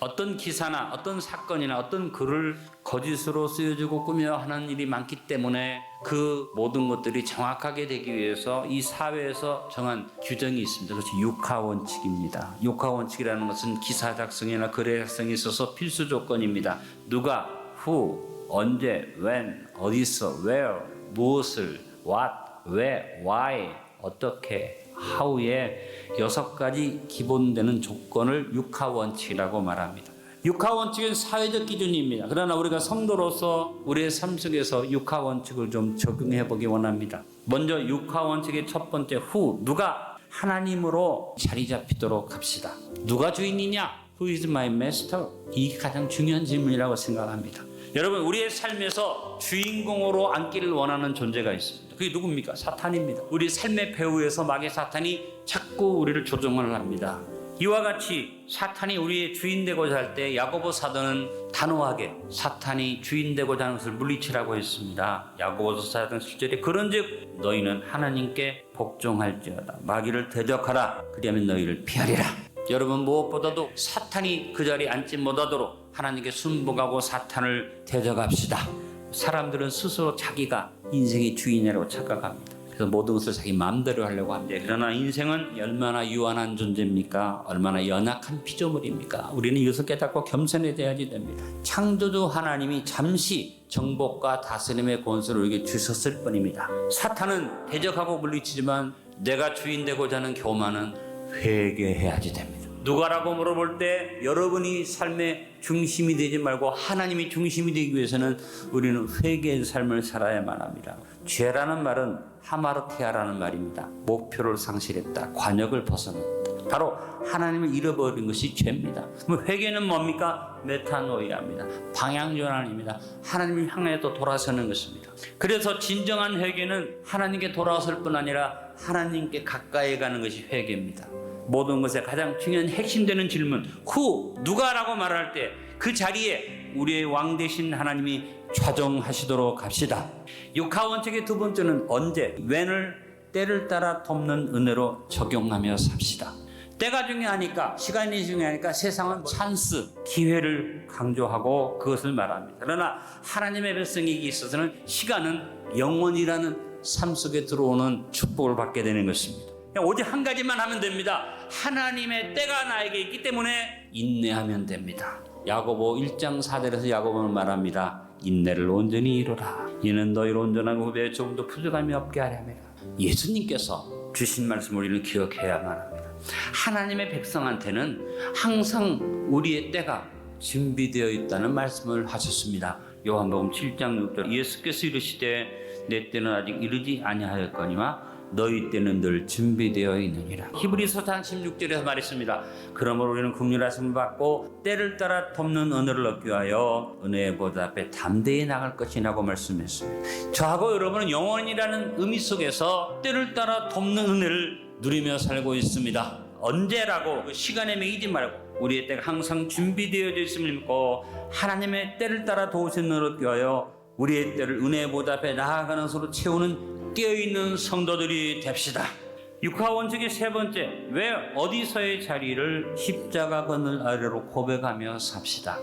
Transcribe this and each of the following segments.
어떤 기사나 어떤 사건이나 어떤 글을 거짓으로 쓰여주고 꾸며 하는 일이 많기 때문에 그 모든 것들이 정확하게 되기 위해서 이 사회에서 정한 규정이 있습니다. 그것이 육하원칙입니다. 육하원칙이라는 것은 기사 작성이나 글의 작성에 있어서 필수 조건입니다. 누가, who, 언제, when, 어디서, where, 무엇을, what, 왜, why, 어떻게, how의 6가지 기본되는 조건을 육하원칙이라고 말합니다. 육하원칙은 사회적 기준입니다. 그러나 우리가 성도로서 우리의 삶 속에서 육하원칙을 좀 적용해 보기 원합니다. 먼저 육하원칙의 첫 번째 who, 누가 하나님으로 자리 잡히도록 합시다. 누가 주인이냐? Who is my master? 이 가장 중요한 질문이라고 생각합니다. 여러분, 우리의 삶에서 주인공으로 앉기를 원하는 존재가 있습니다. 그게 누굽니까? 사탄입니다. 우리 삶의 배후에서 마귀 사탄이 자꾸 우리를 조종을 합니다. 이와 같이 사탄이 우리의 주인 되고자 할 때 야고보 사도는 단호하게 사탄이 주인 되고자 하는 것을 물리치라고 했습니다. 야고보서 4장 7절에 그런즉 너희는 하나님께 복종할지어다. 마귀를 대적하라. 그리하면 너희를 피하리라. 여러분, 무엇보다도 사탄이 그 자리에 앉지 못하도록 하나님께 순복하고 사탄을 대적합시다. 사람들은 스스로 자기가 인생의 주인이라고 착각합니다. 그래서 모든 것을 자기 마음대로 하려고 합니다. 그러나 인생은 얼마나 유한한 존재입니까? 얼마나 연약한 피조물입니까? 우리는 이것을 깨닫고 겸손해져야지 됩니다. 창조주 하나님이 잠시 정복과 다스림의 권세를 우리에게 주셨을 뿐입니다. 사탄은 대적하고 물리치지만 내가 주인 되고자 하는 교만은 회개해야지 됩니다. 누가라고 물어볼 때 여러분이 삶의 중심이 되지 말고 하나님이 중심이 되기 위해서는 우리는 회개의 삶을 살아야만 합니다. 죄라는 말은 하마르티아라는 말입니다. 목표를 상실했다. 관역을 벗어났다. 바로 하나님을 잃어버린 것이 죄입니다. 그럼 회개는 뭡니까? 메타노이아입니다. 방향전환입니다. 하나님을 향해 또 돌아서는 것입니다. 그래서 진정한 회개는 하나님께 돌아설 뿐 아니라 하나님께 가까이 가는 것이 회개입니다. 모든 것의 가장 중요한 핵심되는 질문, who, 누가라고 말할 때 그 자리에 우리의 왕 되신 하나님이 좌정하시도록 합시다. 육하원칙의 두 번째는 언제, when을 때를 따라 돕는 은혜로 적용하며 삽시다. 때가 중요하니까, 시간이 중요하니까 세상은 찬스, 기회를 강조하고 그것을 말합니다. 그러나 하나님의 백성에게 있어서는 시간은 영원이라는 삶 속에 들어오는 축복을 받게 되는 것입니다. 오직 한 가지만 하면 됩니다. 하나님의 때가 나에게 있기 때문에 인내하면 됩니다. 야고보 1장 4절에서 야고보는 말합니다. 인내를 온전히 이루라. 이는 너희를 온전한 후배에 조금도 부족함이 없게 하려니라. 예수님께서 주신 말씀을 우리는 기억해야만 합니다. 하나님의 백성한테는 항상 우리의 때가 준비되어 있다는 말씀을 하셨습니다. 요한복음 7장 6절 예수께서 이르시되 내 때는 아직 이르지 아니하였거니와 너희 때는 늘 준비되어 있느니라. 히브리서 4장 16절에서 말했습니다. 그러므로 우리는 긍휼하심을 받고 때를 따라 돕는 은혜를 얻기 위하여 은혜의 보좌 앞에 담대히 나갈 것이라고 말씀했습니다. 저하고 여러분은 영원이라는 의미 속에서 때를 따라 돕는 은혜를 누리며 살고 있습니다. 언제라고 그 시간에 매이지 말고 우리의 때가 항상 준비되어져 있음을 믿고 하나님의 때를 따라 도우시는 은혜를 얻기 위하여 우리의 때를 은혜의 보좌 앞에 나아가는 서로 채우는 깨어있는 성도들이 됩시다. 육하원칙의 세 번째, 왜 어디서의 자리를 십자가 그늘 아래로 고백하며 삽시다.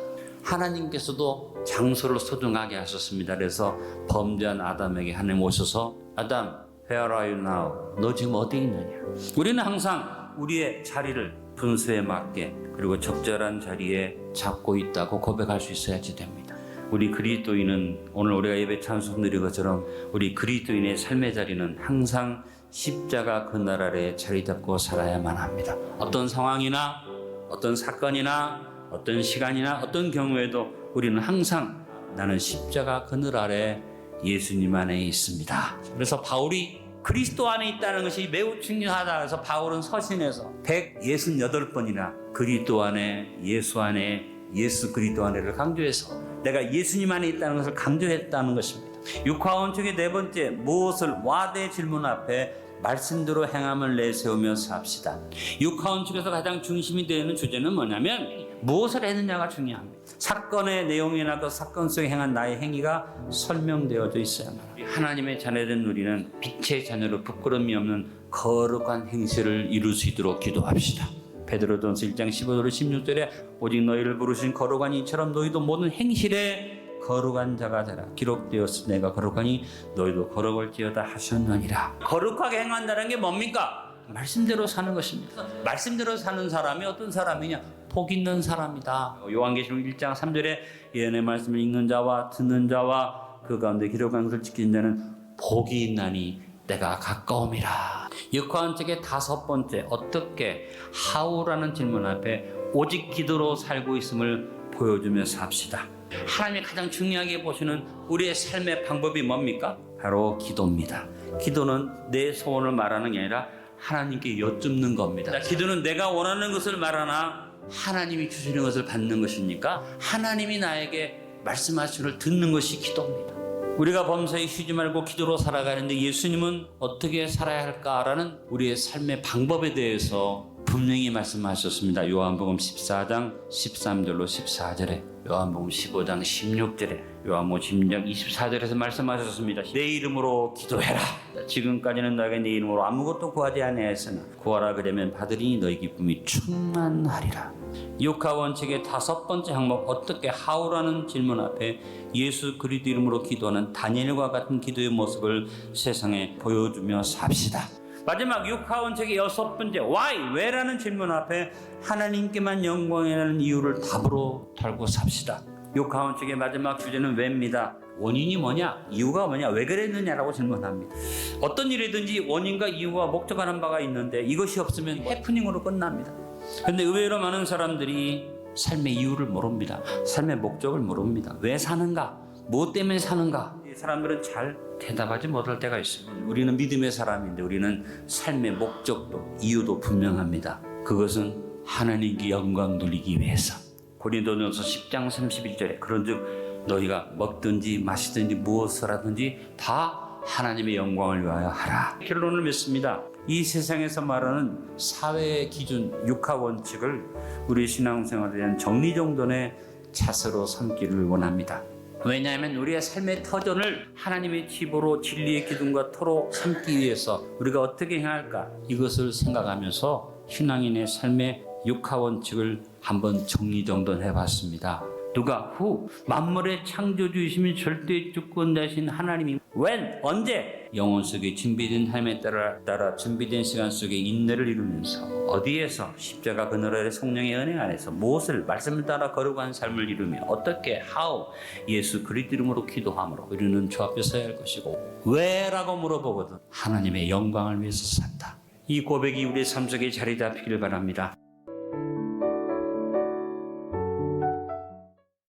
하나님께서도 장소를 소중하게 하셨습니다. 그래서 범죄한 아담에게 하나님 오셔서 아담, where are you now? 너 지금 어디 있느냐? 우리는 항상 우리의 자리를 분수에 맞게 그리고 적절한 자리에 잡고 있다고 고백할 수 있어야지 됩니다. 우리 그리스도인은 오늘 우리가 예배 찬송 드린 것처럼 우리 그리스도인의 삶의 자리는 항상 십자가 그늘 아래에 자리 잡고 살아야만 합니다. 어떤 상황이나 어떤 사건이나 어떤 시간이나 어떤 경우에도 우리는 항상 나는 십자가 그늘 아래 예수님 안에 있습니다. 그래서 바울이 그리스도 안에 있다는 것이 매우 중요하다. 그래서 바울은 서신에서 168번이나 그리스도 안에 예수 안에 예수 그리스도 안에를 강조해서 내가 예수님 안에 있다는 것을 강조했다는 것입니다. 육하원칙의 네 번째, 무엇을 와대 질문 앞에 말씀대로 행함을 내세우며 삽시다. 육하원칙에서 가장 중심이 되는 주제는 뭐냐면 무엇을 했느냐가 중요합니다. 사건의 내용이나 그 사건 속에 행한 나의 행위가 설명되어져 있어야만 합니다. 하나님의 자녀된 우리는 빛의 자녀로 부끄러움이 없는 거룩한 행실을 이룰 수 있도록 기도합시다. 베드로전서 1장 15절 16절에 오직 너희를 부르신 거룩한 이처럼 너희도 모든 행실에 거룩한 자가 되라. 기록되었으니 내가 거룩하니 너희도 거룩할지어다 하셨느니라. 거룩하게 행한다는 게 뭡니까? 말씀대로 사는 것입니다. 말씀대로 사는 사람이 어떤 사람이냐? 복 있는 사람이다. 요한계시록 1장 3절에 예언의 말씀을 읽는 자와 듣는 자와 그 가운데 기록한 것을 지키는 자는 복이 있나니 내가 가까움이라. 역화원칙의 5번째, 어떻게 how라는 질문 앞에 오직 기도로 살고 있음을 보여주며 삽시다. 하나님이 가장 중요하게 보시는 우리의 삶의 방법이 뭡니까? 바로 기도입니다. 기도는 내 소원을 말하는 게 아니라 하나님께 여쭙는 겁니다. 기도는 내가 원하는 것을 말하나 하나님이 주시는 것을 받는 것이니까 하나님이 나에게 말씀하시는 듣는 것이 기도입니다. 우리가 범사에 쉬지 말고 기도로 살아가는데 예수님은 어떻게 살아야 할까라는 우리의 삶의 방법에 대해서 분명히 말씀하셨습니다. 요한복음 14장 13절로 14절에, 요한복음 15장 16절에, 요한복음 16장 24절에서 말씀하셨습니다. 내 이름으로 기도해라. 지금까지는 너에게 내 이름으로 아무것도 구하지 아니하였으나 구하라 그러면 받으리니 너희 기쁨이 충만하리라. 육하 원칙의 5번째 항목, 어떻게 how라는 질문 앞에 예수 그리스도 이름으로 기도하는 다니엘과 같은 기도의 모습을 세상에 보여주며 삽시다. 마지막 육하 원칙의 6번째 why, 왜라는 질문 앞에 하나님께만 영광이라는 이유를 답으로 달고 삽시다. 육하 원칙의 마지막 주제는 왜입니다. 원인이 뭐냐, 이유가 뭐냐, 왜 그랬느냐라고 질문합니다. 어떤 일이든지 원인과 이유와 목적하는 바가 있는데 이것이 없으면 해프닝으로 끝납니다. 그런데 의외로 많은 사람들이 삶의 이유를 모릅니다. 삶의 목적을 모릅니다. 왜 사는가? 무엇 때문에 사는가? 이 사람들은 잘 대답하지 못할 때가 있습니다. 우리는 믿음의 사람인데 우리는 삶의 목적도 이유도 분명합니다. 그것은 하나님께 영광 돌리기 위해서. 고린도전서 10장 31절에 그런즉 너희가 먹든지 마시든지 무엇을 하든지 다 하나님의 영광을 위하여 하라. 결론을 맺습니다. 이 세상에서 말하는 사회의 기준, 육하 원칙을 우리 신앙생활에 대한 정리정돈의 자세로 삼기를 원합니다. 왜냐하면 우리의 삶의 터전을 하나님의 집으로 진리의 기둥과 터로 삼기 위해서 우리가 어떻게 행할까, 이것을 생각하면서 신앙인의 삶의 육하 원칙을 한번 정리정돈해 봤습니다. 누가 후 만물의 창조주이시며 절대 주권 되신 하나님이 when 언제 영혼 속에 준비된 삶에 따라 준비된 시간 속에 인내를 이루면서 어디에서 십자가 그늘 아래 성령의 은혜 안에서 무엇을 말씀을 따라 거룩한 삶을 이루며 어떻게 how 예수 그리스도 이름으로 기도함으로 우리는 주 앞에 서야 할 것이고 왜라고 물어보거든 하나님의 영광을 위해서 산다. 이 고백이 우리의 삶 속에 자리 잡히기를 바랍니다.